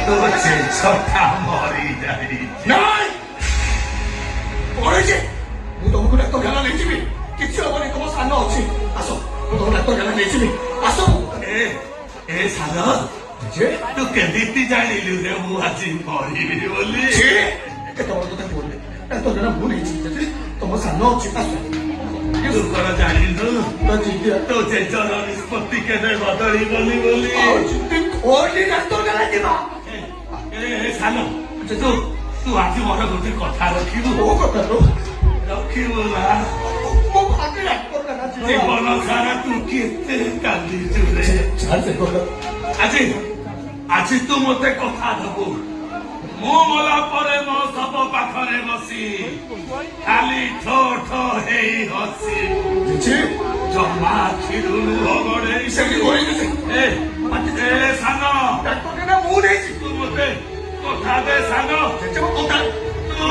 তো ଛଟା ମରିଯାଇଛି। ନାଇଁ ପଳେଇଛି। ମୁଁ ତମକୁ ଡାକ୍ତରଖାନା ନେଇଯିବି। କିଛି ହବନି, ତମ ସାନ ଅଛି। ଆସ, ମୁଁ ତମ ଡାକ୍ତରଖାନା ନେଇଯିବି। ଆସ। ଏ ସାନ, ଯେ ତୁ କେମିତି ଜାଣିଲୁ ଯେ ମୁଁ ଆଜି ମରିବି ବୋଲି? କେତେ ବଡ କଥା କୁହନି। ଡାକ୍ତରଖାନା ମୁଁ ନେଇଯିବି ଯଦି ତମ ସାନ ଅଛି। ଆସ। ତୁ କଣ ଜାଣିନୁ ଜିଦିଆ ତୋ ଜେଜର ନିଷ୍ପତ୍ତି କେବେ ବଦଳିବନି ବୋଲି? ଆଉ ଜିଦି କୋଉଠି ଡାକ୍ତରଖାନା ଯିବା? ଏ ସାନ, ତୁ ତୁ ଆଜି ମୋର ଗୋଟେ କଥା ରଖିବୁ। କୋଉ କଥା ଲୋ? ରଖିବୁ ନା? ମୋ ଭାଗ୍ୟ ଡାକ୍ତରଖାନା ଯିବା। ଜୀବନ ସାରା ତୁ କେତେ କାନ୍ଦିଛୁ ରେ। ଛାଡ ସେ କଥା। ଆଜି ଆଜି ତୁ ମତେ କଥା ଦବୁ। ମୁଁ ମଲା ପରେ ମୋ ଶବ ପାଖରେ ବସି ଖାଲି ଠୋ ଠୋ ହେଇ ହସିବୁ। ଜମା ଆଖିରୁ ଲୁହ ଗଡେଇ ସେଠି କହିଦେଲି। ଏ ସାନ, ଡାକ୍ତରଖାନା ମୁଁ ନେଇଛି। ତୁ ମତେ କଥା ଦେ ସାନ। ସେ ମୋ କଥା। ତୁ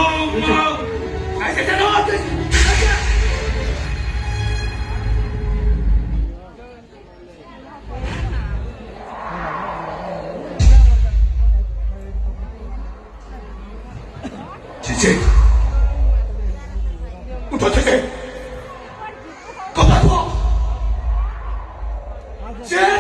ସେଟା ନ Cici, udah Cici, kau tak tahu, Cici.